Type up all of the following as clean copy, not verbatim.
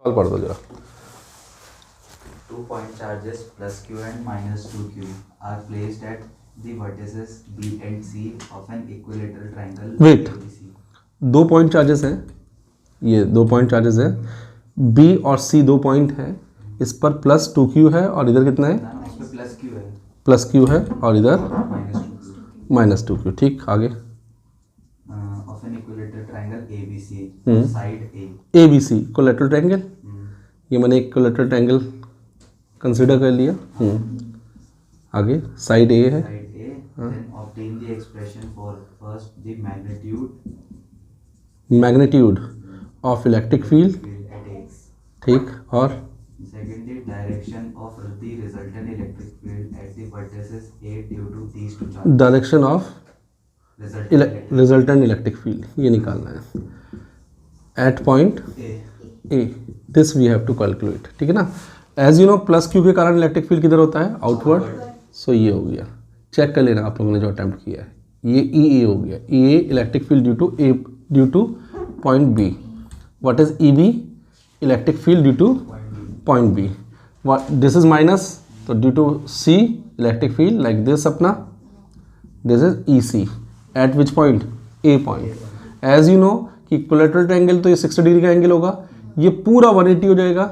पढ़ दो जरा। 2 point charges plus q and minus 2q are placed at the vertices B and C of an equilateral triangle Wait. ABC. 2 point charges हैं, ये 2 point charges है, B और C 2 point है, इस पर प्लस 2q है और इधर कितना है, इस पे प्लस q है, प्लस q है और इधर माइनस 2q माइनस 2q। ठीक, आगे of an equilateral triangle ABC side A. ABC collateral triangle, ये मैंने एक कोलेटरल ट्रायंगल कंसिडर कर लिया। आगे साइड ए है, Side A. Then obtain the expression for first the magnitude of electric field, field at X. ठीक, और Second the direction of the resultant electric field at the vertices A due to these two charges. Direction of Resultant electric resultant electric field, ये निकालना है at point A. A, this we have to calculate. ठीक है ना, as you know plus Q के कारण electric field किधर होता है, आउटवर्ड। सो ये हो गया, चेक कर लेना आप लोगों ने जो अटेम्प्ट किया है, ये ई ए हो गया, E A electric field due to point B. What is E B, electric field due to point B. This is minus, तो due to C electric field like this अपना, this is E C at which point, A point. As you know कि collateral triangle तो ये 60 degree का angle होगा, ये पूरा 180 हो जाएगा,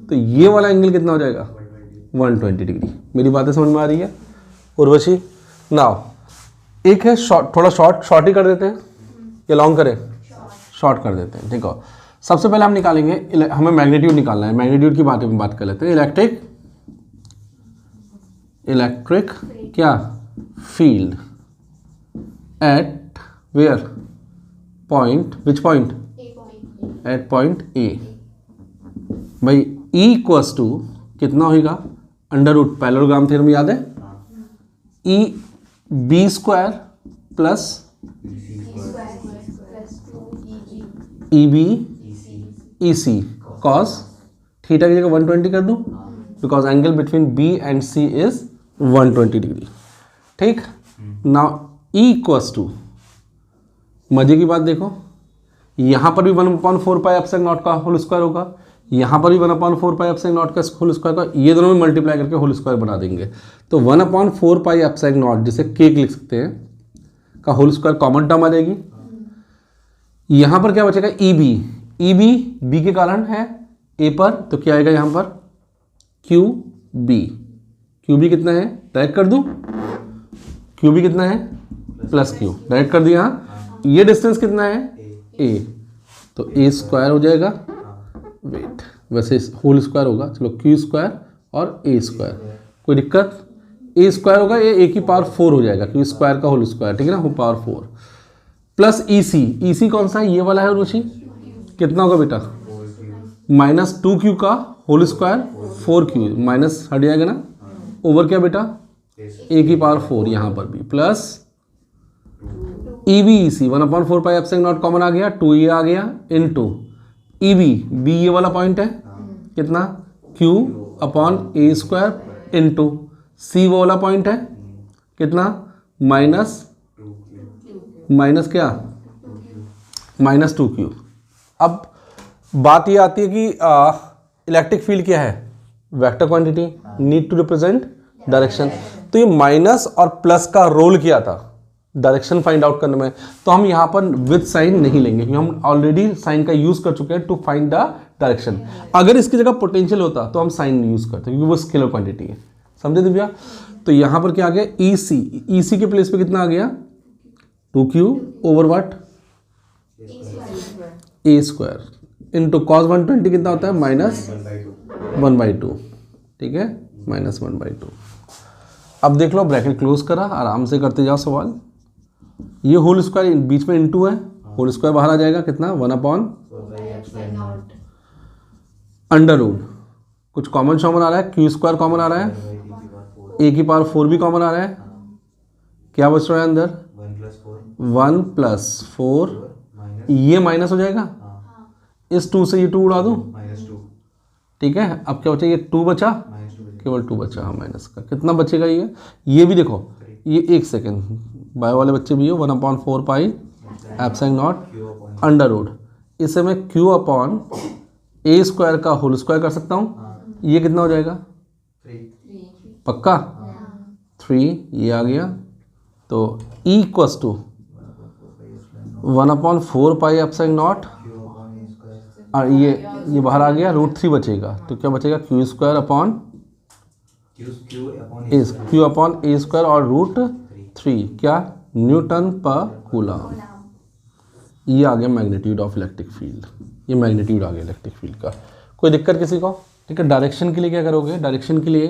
तो ये वाला एंगल कितना हो जाएगा, 120 डिग्री। मेरी बातें समझ में आ रही है उर्वशी? नाउ एक है शॉर्ट, थोड़ा शॉर्ट ही कर देते हैं या लॉन्ग करें, शॉर्ट कर देते हैं। ठीक है, सबसे पहले हम निकालेंगे, हमें मैग्नीट्यूड निकालना है, मैग्नीट्यूड की बात कर लेते हैं। इलेक्ट्रिक क्या field at where point, which point, at point A. भाई E इक्वल्स टू कितना होगा, अंडर रूट, पैरेललोग्राम थ्योरम याद है, E B square plus E B E C cos theta की जगह 120 कर दूं, because angle between B and C is 120 degree. ठीक, नाउ ई इक्वल्स टू, मजे की बात देखो, यहाँ पर भी 1/4 पाई एप्सिलॉन नॉट का होल स्क्वायर होगा, यहाँ पर भी 1/4 पाई एप्सिलॉन नॉट का होल स्क्वायर का, ये दोनों में मल्टीप्लाई करके होल स्क्वायर बना देंगे। तो 1/4 पाई एप्सिलॉन नॉट, जिसे के लिख सकते हैं, का होल स्क्वायर कॉमन टर्म आ जाएगी। यहाँ पर क्या बचेगा, ई बी, बी के कारण है ए पर, तो क्या आएगा यहाँ पर, क्यू बी कितना है, डायरेक्ट कर दूँ, क्यू बी कितना है, प्लस क्यू, डायरेक्ट कर दिया। ये डिस्टेंस कितना है, ए, तो ए स्क्वायर हो जाएगा, वेट वैसे होल स्क्वायर होगा, चलो क्यू स्क्वायर और ए स्क्वायर, कोई दिक्कत, ए स्क्वायर होगा, ये ए की पावर 4 हो जाएगा, क्यू स्क्वायर का होल स्क्वायर, ठीक है ना, पावर 4 प्लस ई सी कौन सा है, ये वाला है रुचि, कितना होगा बेटा, माइनस 2q का होल स्क्वायर 4q, माइनस हट जाएगा ना, ओवर क्या बेटा, ए की पावर 4 यहाँ पर भी, plus E B E C 1/4 pi epsilon naught common आ गया, 2 आ गया, इनटू ई बी ये वाला पॉइंट है, कितना, q upon A square, into सी वो वाला पॉइंट है, कितना, माइनस क्या, माइनस 2q। अब बात ये आती है कि इलेक्ट्रिक फील्ड क्या है, vector quantity, need to represent direction. तो ये माइनस और प्लस का रोल किया था डायरेक्शन फाइंड आउट करने में, तो हम यहाँ पर विद साइन नहीं लेंगे, क्योंकि हम ऑलरेडी साइन का यूज कर चुके हैं टू फाइंड द डायरेक्शन। अगर इसकी जगह पोटेंशियल होता तो हम साइन यूज करते, क्योंकि वो स्केलर क्वांटिटी है, समझे दिव्या? तो यहाँ पर क्या आ गया, ई सी के प्लेस पे कितना आ गया, 2q over what, A square into cos 120 कितना होता है, -1/2, ठीक है, -1/2। अब देख लो, ब्रैकेट क्लोज करा, आराम से करते जाओ सवाल। ये होल स्क्वायर बीच में इनटू है, होल स्क्वायर बाहर आ जाएगा, कितना, 1/, अंडर रूट, कुछ कॉमन शॉमन आ रहा है, क्यू स्क्वायर कॉमन आ रहा है, ए की पावर 4 भी कॉमन आ रहा है, क्या बच रहा है अंदर, 1+4, ये माइनस हो जाएगा, इस 2 से ये 2 उड़ा दूं, ठीक है। अब क्या बचा, ये 2 बचा, केवल 2 बचा, हाँ माइनस का, कितना बचेगा ये भी देखो, ये 1 सेकेंड, बायो वाले बच्चे भी हो, 1/4 pi epsilon naught under root, इसे मैं q अपॉन ए स्क्वायर का होल स्क्वायर कर सकता हूँ। ये कितना हो जाएगा? 3 पक्का? 3 ये आ गया। तो E equals to 1/4 pi epsilon naught, और ये बाहर आ गया, √3 बचेगा। तो क्या बचेगा? Q square upon Q upon A square और √3 क्या? Newton per coulomb. ये आ गया मैग्नीट्यूड ऑफ इलेक्ट्रिक फील्ड। ये मैग्नीट्यूड आ गया इलेक्ट्रिक फील्ड का। कोई दिक्कत किसी को? ठीक है। डायरेक्शन के लिए क्या करोगे? डायरेक्शन के लिए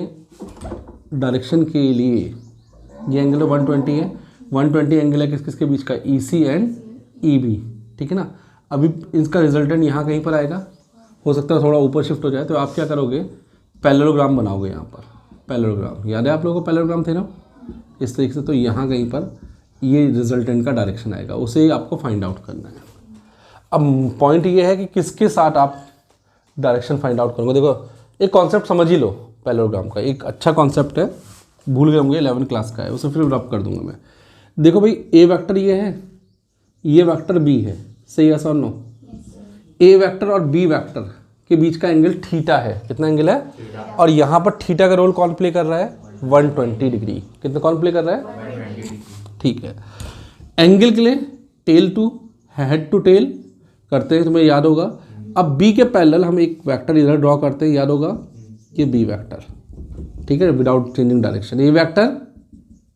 ये एंगल 120 है। 120 एंगल है किस किस के बीच का? EC and EB। ठीक है ना। अभी इसका रिजल्टेंट यहाँ कहीं पर आएगा, हो सकता है थोड़ा ऊपर शिफ्ट हो जाए। तो आप क्या करोगे? पैरेललोग्राम बनाओगे। यहाँ पर पैरेललोग्राम याद है आप लोगों को? पैरेललोग्राम थे ना इस तरीके से। तो यहाँ कहीं पर ये रिजल्टेंट का डायरेक्शन आएगा, उसे आपको फाइंड आउट करना है। अब पॉइंट ये है कि किसके साथ आप डायरेक्शन फाइंड आउट करोगे। देखो एक कॉन्सेप्ट समझ ही लो पैरेललोग्राम का, एक अच्छा कॉन्सेप्ट है, भूल गए होंगे, 11th क्लास का है, उसे फिर रब कर दूंगा मैं। देखो भाई ए वेक्टर ये है, ये वेक्टर बी है, सही है और नो? ए वेक्टर और बी वेक्टर के बीच का एंगल थीटा है। कितना एंगल है? और यहाँ पर थीटा का रोल कौन प्ले कर रहा है? 120 डिग्री। कितना कौन प्ले कर रहा है? ठीक है। एंगल के लिए tail to head to tail करते हैं, तुम्हें याद होगा। अब बी के पैरेलल हम एक वेक्टर इधर ड्रॉ करते हैं, याद होगा, ये बी वेक्टर। ठीक है, विदाउट चेंजिंग डायरेक्शन। ये वेक्टर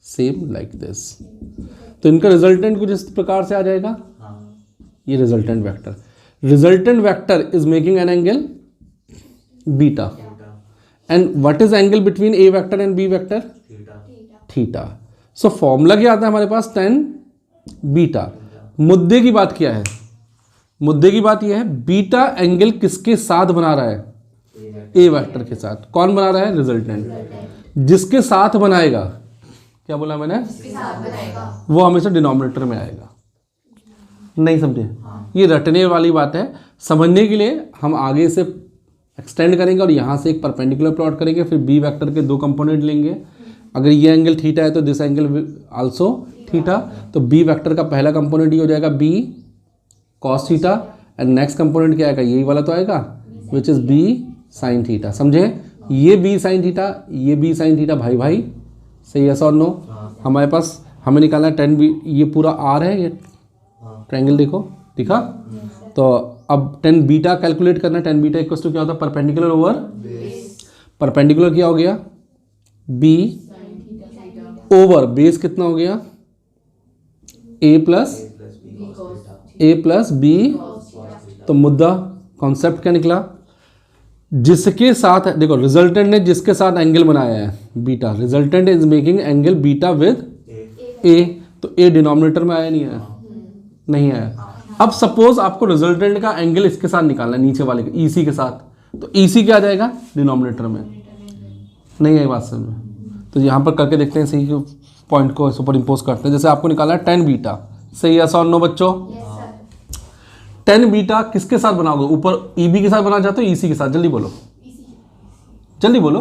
सेम लाइक दिस। तो इनका रिजल्टेंट कुछ इस प्रकार से आ जाएगा। ये resultant vector is making an angle beta. And what is angle between A vector and B vector? Theta. So formula क्या आता है हमारे पास? tan beta. मुद्दे की बात क्या है? मुद्दे की बात यह है बीटा एंगल किसके साथ बना रहा है? ए वेक्टर के साथ। कौन बना रहा है? रिजल्टेंट। जिसके साथ बनाएगा, क्या बोला मैंने? वो हमेशा डिनोमिनेटर में आएगा। नहीं समझे? ये रटने वाली बात है। समझने के लिए हम आगे से एक्सटेंड करेंगे और यहाँ से एक परपेंडिकुलर प्लॉट करेंगे, फिर बी वेक्टर के 2 कंपोनेंट लेंगे। अगर ये एंगल थीटा है तो दिस एंगल आल्सो थीटा। तो बी वेक्टर का पहला कंपोनेंट ये हो जाएगा B cos theta, and next component क्या आएगा? यही वाला तो आएगा, which is B sine theta. समझे? ये बी साइन थीटा, ये बी साइन थीटा, भाई भाई सही है और नो? हमारे पास हमें निकालना है tan बी। ये पूरा आर है, ये ट्रायंगल देखो, दिखा? तो अब tan बीटा कैलकुलेट करना है। tan बीटा इक्वल टू क्या होता है? Perpendicular over perpendicular. क्या हो गया? बी ओवर बेस कितना हो गया? ए प्लस बी। तो मुद्दा कॉन्सेप्ट क्या निकला? जिसके साथ, देखो रिजल्टेंट ने जिसके साथ एंगल बनाया है beta, resultant is making angle beta with A. तो ए डिनोमिनेटर में आया नहीं आया? नहीं आया। अब सपोज आपको रिजल्टेंट का एंगल इसके साथ निकालना है, नीचे वाले के EC के साथ। तो EC क्या आ जाएगा? डिनोमिनेटर में। नहीं आई बात समझ में? तो यहाँ पर करके देखते हैं, सही पॉइंट को सुपर इम्पोज करते हैं। जैसे आपको निकाला है tan बीटा, सही है और नो बच्चों? tan बीटा किसके साथ बनाओगे? ऊपर EB के साथ बनाना चाहते हो EC के साथ? जल्दी बोलो, जल्दी बोलो।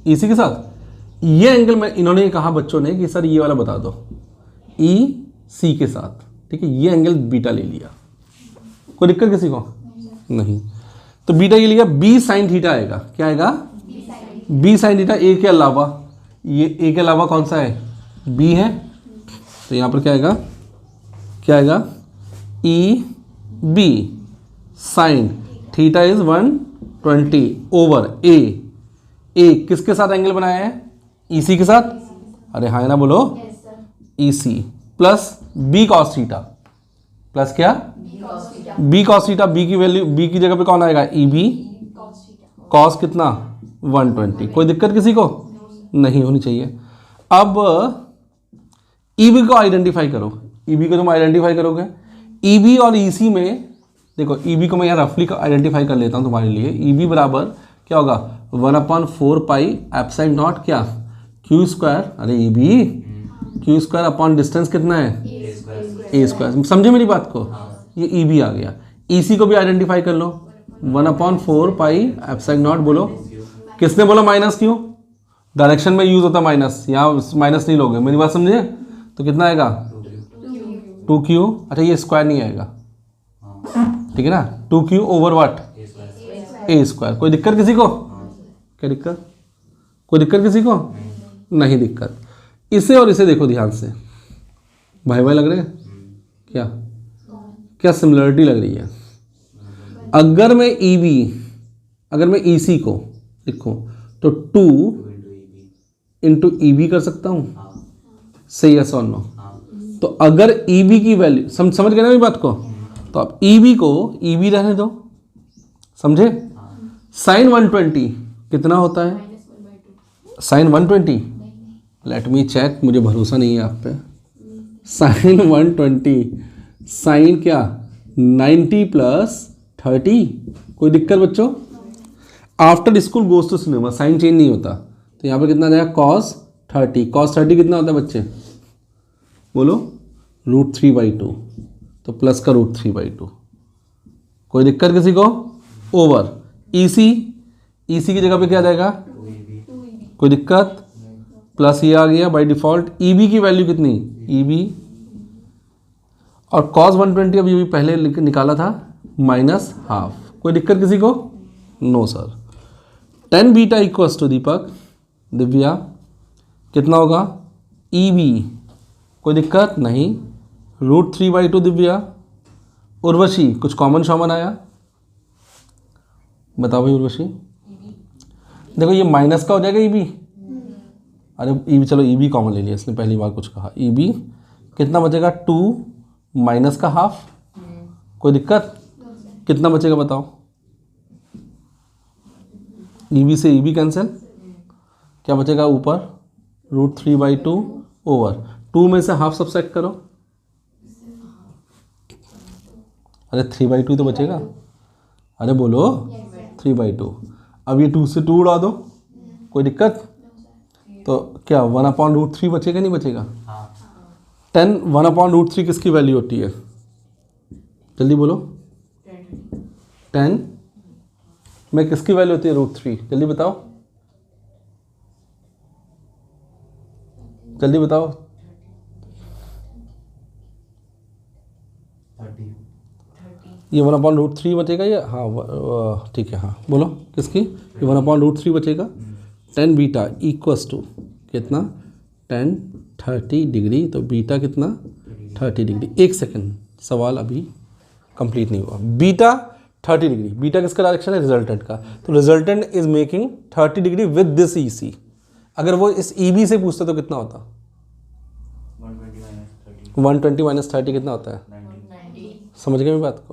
EC के साथ। ये एंगल में इन्होंने कहा बच्चों ने कि सर ये वाला बता दो, EC के साथ। ठीक है, ये एंगल बीटा ले लिया, कोई दिक्कत किसी को? नहीं। तो बीटा ये लिया, बी साइन थीटा आएगा। क्या आएगा? B sine theta. ए के अलावा, ये ए के अलावा कौन सा है? बी है। तो यहाँ पर क्या आएगा? क्या आएगा? B sine theta is 120 over A. A किसके साथ एंगल बनाया है? EC के साथ। अरे हाँ ना बोलो? EC plus B cos theta, plus क्या? B cos theta. बी की वैल्यू, बी की जगह पे कौन आएगा? EB कॉस कितना? 120। कोई दिक्कत किसी को? नहीं होनी चाहिए। अब EB को आइडेंटिफाई करो। EB को तुम आइडेंटिफाई करोगे। EB और EC में देखो, EB को मैं यहाँ रफली आइडेंटिफाई कर लेता हूँ तुम्हारे लिए। EB बराबर क्या होगा? 1/4 पाई एप्सिलॉन नॉट क्या? Q square. अरे EB Q square upon distance कितना है? ए स्क्वायर। समझे मेरी बात को? ये EB आ गया। EC को भी आइडेंटिफाई कर लो, 1/4 पाई एप्सिलॉन नॉट। बोलो, किसने बोला माइनस क्यू? डायरेक्शन में यूज होता माइनस, यहाँ माइनस नहीं लोगे। मेरी बात समझे? तो कितना आएगा? 2Q। अच्छा ये स्क्वायर नहीं आएगा, ठीक है ना? 2Q over what? A square. कोई दिक्कत किसी को? क्या दिक्कत? कोई दिक्कत किसी को? नहीं दिक्कत। इसे और इसे देखो ध्यान से, भाई भाई लग रहे हैं क्या? क्या सिमिलरिटी लग रही है? अगर मैं ई सी को लिखूं तो 2 इंटू ई बी कर सकता हूं, सही है? नो? तो अगर ई बी की वैल्यू समझ गए ना मेरी बात को? तो आप ई बी को ई बी रहने दो, समझे? साइन 120 कितना होता है? साइन 120, लेट मी चेक, मुझे भरोसा नहीं है आप पे। साइन 120, साइन क्या 90 प्लस 30। कोई दिक्कत बच्चों? After school goes to cinema sign change नहीं होता, तो यहाँ पे कितना आ जाएगा? कॉस 30। कॉस 30 कितना होता है बच्चे? बोलो, √3/2, तो प्लस का √3/2। कोई दिक्कत किसी को? ओवर ई सी की जगह पे क्या आ जाएगा? कोई दिक्कत? प्लस ये आ गया बाय डिफॉल्ट। ई बी की वैल्यू कितनी? ई बी और कॉस 120 अभी अभी पहले निकाला था -½ कोई दिक्कत किसी को? No sir. tan beta equals to Deepak, Divya कितना होगा? ई बी, कोई दिक्कत नहीं, √3/2 दिव्या। उर्वशी कुछ कॉमन आया? बताओ भाई उर्वशी। देखो ये माइनस का हो जाएगा ई बी, अरे ई बी, चलो ई बी कॉमन ले लिया, इसने पहली बार कुछ कहा। ई बी कितना बचेगा? 2 माइनस का ½ कोई दिक्कत? कितना बचेगा बताओ? ई बी से ई बी कैंसिल, क्या बचेगा ऊपर? √3/2 ओवर 2 में से ½ सब्सट्रैक्ट करो, अरे 3/2 तो बचेगा, अरे बोलो 3/2। अब ये 2 से 2 उड़ा दो, कोई दिक्कत? तो क्या 1/√3 बचेगा नहीं बचेगा? 1/√3 किसकी वैल्यू होती है? जल्दी बोलो। 10 में किसकी वैल्यू होती है? √3। जल्दी बताओ, जल्दी बताओ। 30। ये 1/√3 बचेगा या? हाँ ठीक है, हाँ बोलो किसकी? ये 1/√3 बचेगा। tan बीटा इक्वल्स टू कितना? tan 30 डिग्री, तो बीटा कितना? 30 डिग्री। एक सेकंड, सवाल अभी कंप्लीट नहीं हुआ। बीटा 30 डिग्री, बीटा किसका डायरेक्शन है? रिजल्टेंट का, तो resultant is making 30 degree with this E C. अगर वो इस ई बी से पूछते तो कितना होता? 120 - 30 कितना होता है? 90। समझ गए मेरी बात को?